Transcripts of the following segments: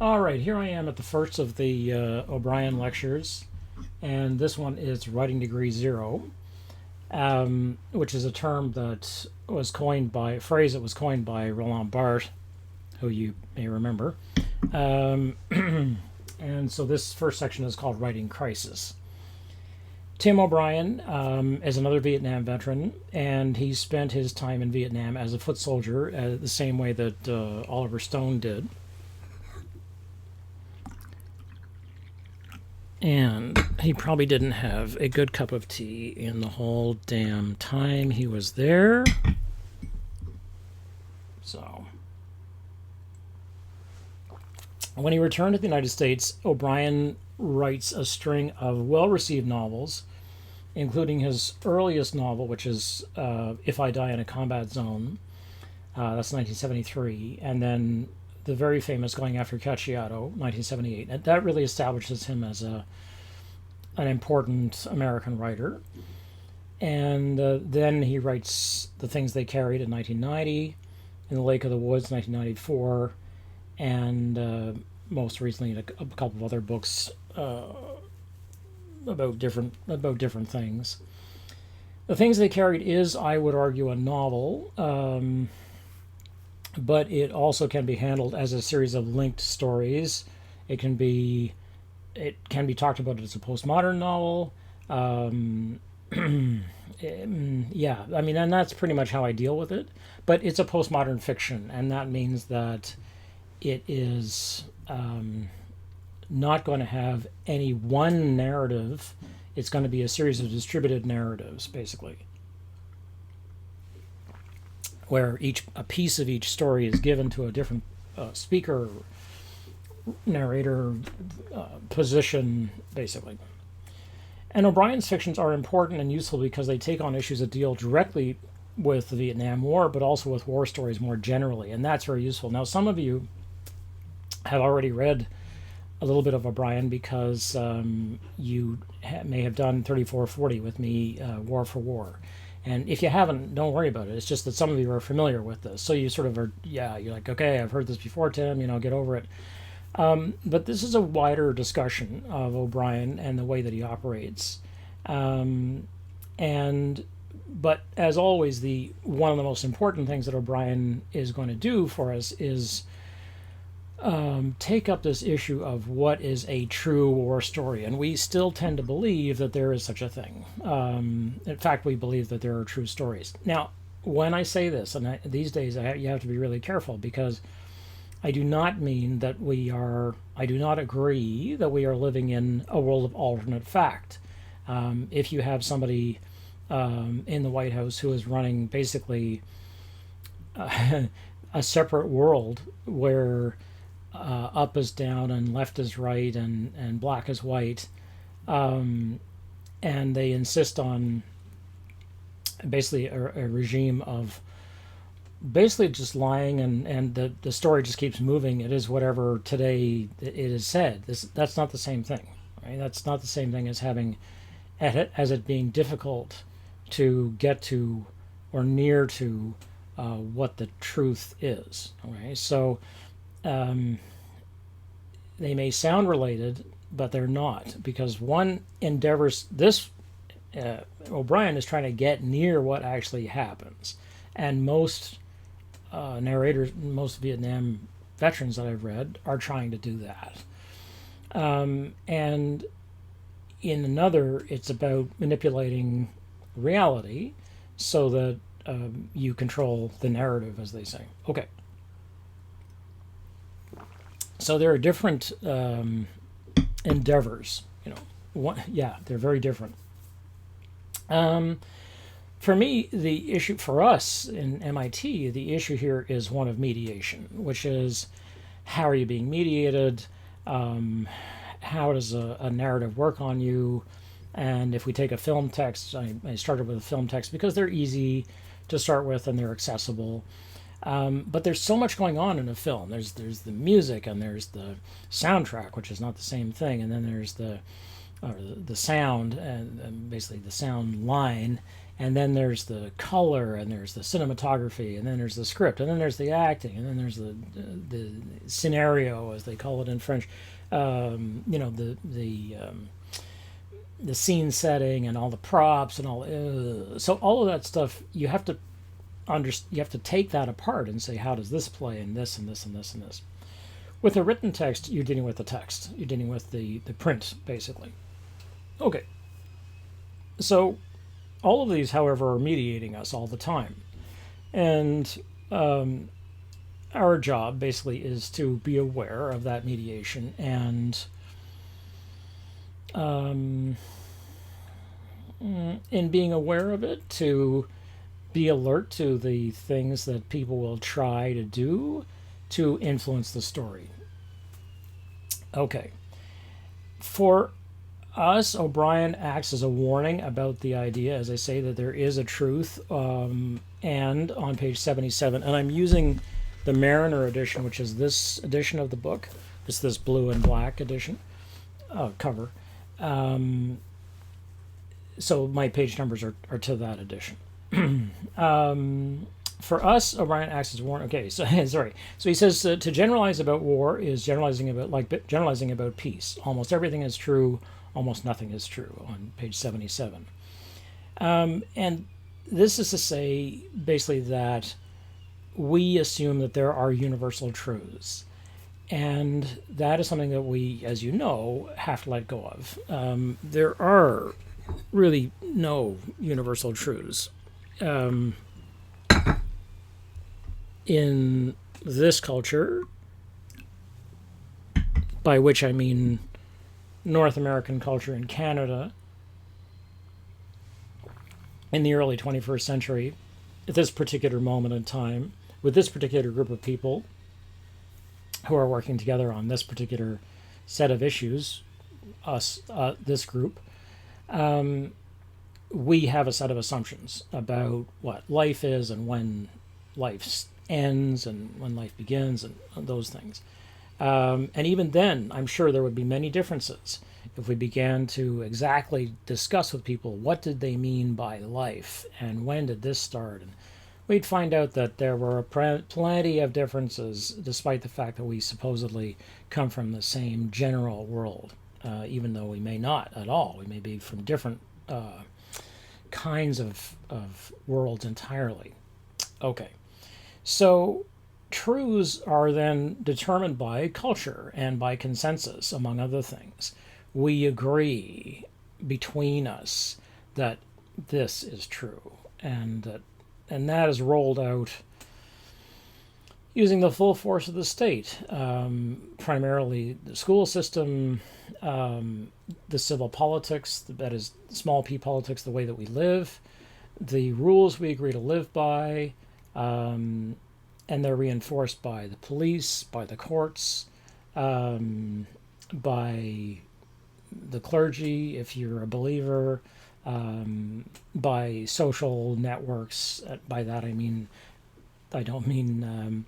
All right, here I am at the first of the O'Brien lectures, and this one is Writing Degree Zero, which is a term that was coined by a phrase that was coined by Roland Barthes, who you may remember. Um, and so this first section is called Writing Crisis. Tim O'Brien is another Vietnam veteran, and he spent his time in Vietnam as a foot soldier, the same way that Oliver Stone did. And he probably didn't have a good cup of tea in the whole damn time he was there. So, when he returned to the United States, O'Brien writes a string of well received novels, including his earliest novel, which is If I Die in a Combat Zone. That's 1973. And then the very famous Going After Cacciato, 1978. And that really establishes him as an important American writer. And then he writes The Things They Carried in 1990, In the Lake of the Woods, 1994, and most recently a couple of other books about different things. The Things They Carried is, I would argue, a novel, but it also can be handled as a series of linked stories. It can be talked about as a postmodern novel. Yeah, I mean, and that's pretty much how I deal with it. But it's a postmodern fiction, and that means that it is not going to have any one narrative. It's going to be a series of distributed narratives, basically, where a piece of each story is given to a different speaker, narrator, position, basically. And O'Brien's fictions are important and useful because they take on issues that deal directly with the Vietnam War, but also with war stories more generally, and that's very useful. Now, some of you have already read a little bit of O'Brien because you may have done 3440 with me, War for War. And if you haven't, don't worry about it. It's just that some of you are familiar with this. So you sort of are, yeah, you're like, okay, I've heard this before, Tim, get over it. But this is a wider discussion of O'Brien and the way that he operates. But as always, one of the most important things that O'Brien is going to do for us is take up this issue of what is a true war story. And we still tend to believe that there is such a thing. In fact, we believe that there are true stories. Now, when I say this, and these days you have to be really careful, because I do not mean that I do not agree that we are living in a world of alternate fact. If you have somebody in the White House who is running basically a separate world where up is down and left is right and black is white, and they insist on basically a regime of basically just lying, and the story just keeps moving. It is whatever today it is said. That's not the same thing, right? That's not the same thing as it being difficult to get to or near to what the truth is. Okay, so they may sound related, but they're not, because one endeavors this. O'Brien is trying to get near what actually happens, and most narrators, most Vietnam veterans that I've read are trying to do that. And in another, it's about manipulating reality so that you control the narrative, as they say. Okay. So there are different endeavors. They're very different. For me, the issue for us in MIT, the issue here is one of mediation, which is how are you being mediated? How does a narrative work on you? And if we take a film text, I started with a film text because they're easy to start with and they're accessible. But there's so much going on in a film. There's the music, and there's the soundtrack, which is not the same thing, and then there's the sound, and basically the sound line, and then there's the color, and there's the cinematography, and then there's the script, and then there's the acting, and then there's the scenario, as they call it in French. The scene setting and all the props and all. So all of that stuff you have to you have to take that apart and say, how does this play in this and this and this and this. With a written text, you're dealing with the text. You're dealing with the print, basically. Okay. So all of these, however, are mediating us all the time. And our job, basically, is to be aware of that mediation and in being aware of it, to be alert to the things that people will try to do to influence the story. Okay. For us, O'Brien acts as a warning about the idea, as I say, that there is a truth. And on page 77, and I'm using the Mariner edition, which is this edition of the book. It's this blue and black edition cover. So my page numbers are to that edition. For us, O'Brien acts as a warning. Okay, so sorry. So he says to generalize about war is generalizing about peace. Almost everything is true. Almost nothing is true. On page 77, and this is to say basically that we assume that there are universal truths, and that is something that we, as you know, have to let go of. There are really no universal truths. In this culture, by which I mean North American culture and Canada, in the early 21st century, at this particular moment in time, with this particular group of people who are working together on this particular set of issues, this group, we have a set of assumptions about what life is and when life ends and when life begins and those things. And even then, I'm sure there would be many differences if we began to exactly discuss with people what did they mean by life and when did this start. And we'd find out that there were plenty of differences, despite the fact that we supposedly come from the same general world, even though we may not at all. We may be from different kinds of worlds entirely. Okay. So truths are then determined by culture and by consensus, among other things. We agree between us that this is true, and that is rolled out using the full force of the state, primarily the school system, the civil politics, that is small p politics, the way that we live, the rules we agree to live by, and they're reinforced by the police, by the courts, by the clergy, if you're a believer, by social networks. By that I don't mean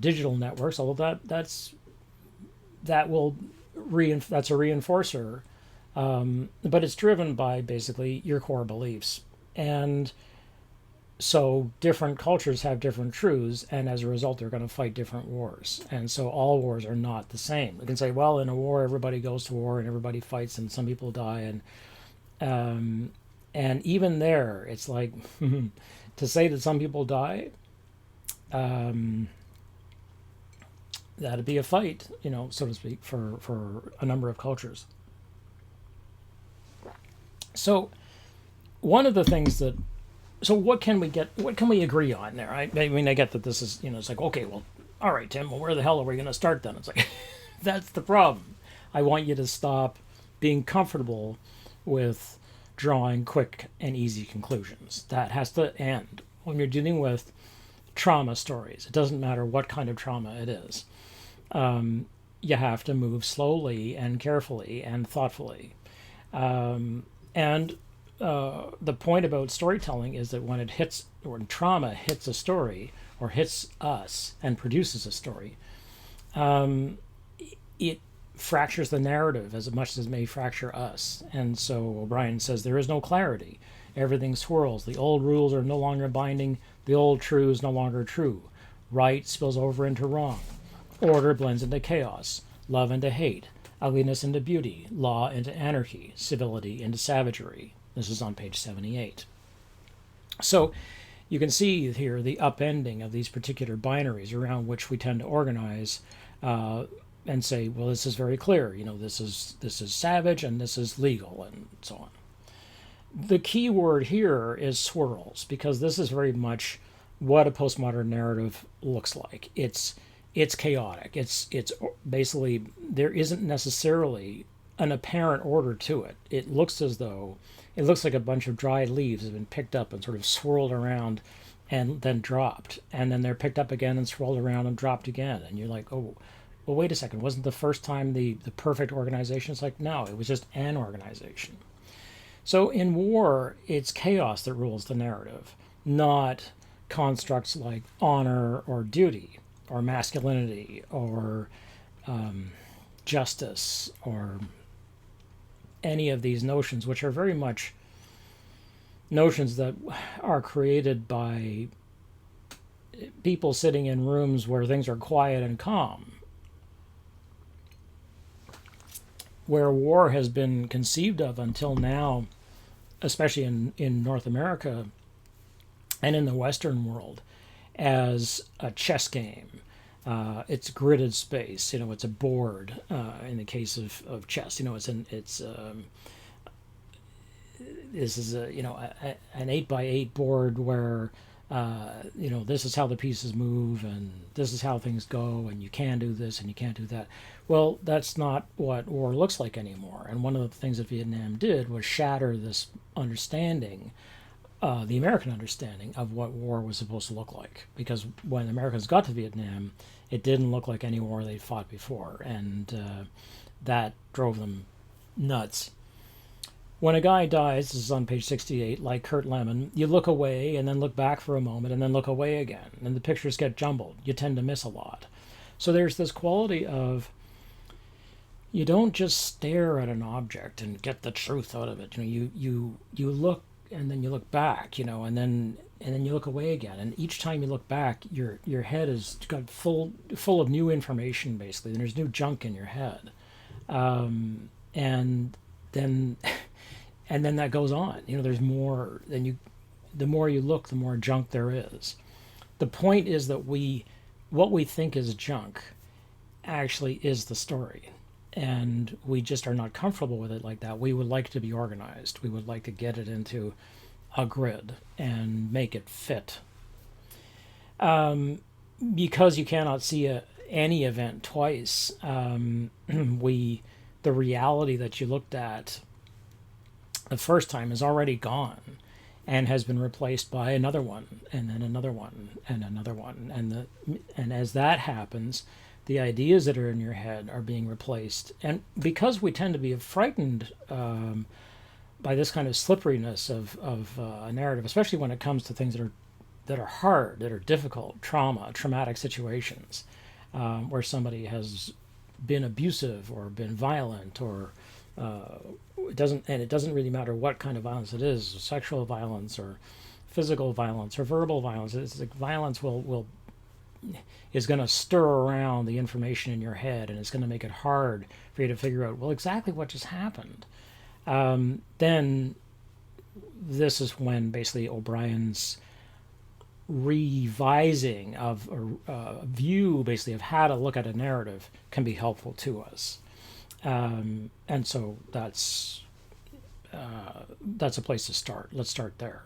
digital networks, although that's a reinforcer, but it's driven by basically your core beliefs. And so different cultures have different truths, and as a result, they're going to fight different wars. And so all wars are not the same. We can say, well, in a war, everybody goes to war and everybody fights and some people die. And even there, it's like to say that some people die, that'd be a fight, so to speak, for a number of cultures. So one of the things so what can we agree on there? I mean, I get that this is, it's like, okay, well, all right, Tim, well, where the hell are we going to start then? It's like, that's the problem. I want you to stop being comfortable with drawing quick and easy conclusions. That has to end. When you're dealing with trauma stories, it doesn't matter what kind of trauma it is. You have to move slowly and carefully and thoughtfully. The point about storytelling is that when trauma hits a story or hits us and produces a story, it fractures the narrative as much as it may fracture us. And so O'Brien says there is no clarity. Everything swirls. The old rules are no longer binding. The old true is no longer true. Right spills over into wrong. Order blends into chaos. Love into hate. Ugliness into beauty. Law into anarchy. Civility into savagery. This is on page 78. So you can see here the upending of these particular binaries around which we tend to organize and say, well, this is very clear. This is savage and this is legal and so on. The key word here is swirls, because this is very much what a postmodern narrative looks like. It's chaotic. It's basically, there isn't necessarily an apparent order to it. It looks like a bunch of dried leaves have been picked up and sort of swirled around and then dropped, and then they're picked up again and swirled around and dropped again, and you're like, oh, well, wait a second, wasn't the first time the perfect organization? It's like, no, it was just an organization. So in war, it's chaos that rules the narrative, not constructs like honor or duty or masculinity or justice or any of these notions, which are very much notions that are created by people sitting in rooms where things are quiet and calm. Where war has been conceived of until now, especially in North America and in the Western world, as a chess game. It's gridded space. It's a board. In the case of chess, this is an 8x8 board where this is how the pieces move and this is how things go, and you can do this and you can't do that. Well, that's not what war looks like anymore. And one of the things that Vietnam did was shatter this understanding, the American understanding of what war was supposed to look like. Because when Americans got to Vietnam, it didn't look like any war they'd fought before, and that drove them nuts. When a guy dies, this is on page 68, like Kurt Lemon, you look away and then look back for a moment and then look away again, and the pictures get jumbled. You tend to miss a lot. So there's this quality of, you don't just stare at an object and get the truth out of it. You look and then you look back, and then you look away again. And each time you look back, your head is got full of new information, basically, and there's new junk in your head, and then that goes on. There's more than the more you look, the more junk there is. The point is that what we think is junk actually is the story. And we just are not comfortable with it like that. We would like to be organized. We would like to get it into a grid and make it fit. Because you cannot see any event twice, the reality that you looked at the first time is already gone and has been replaced by another one, and then another one, and another one. And as that happens, the ideas that are in your head are being replaced. And because we tend to be frightened by this kind of slipperiness of a narrative, especially when it comes to things that are hard, that are difficult, traumatic situations, where somebody has been abusive or been violent, or it doesn't really matter what kind of violence it is, sexual violence or physical violence or verbal violence. It's like violence is going to stir around the information in your head, and it's going to make it hard for you to figure out, well, exactly what just happened. Then this is when basically O'Brien's revising of a view, basically, of how to look at a narrative can be helpful to us. And so that's a place to start. Let's start there.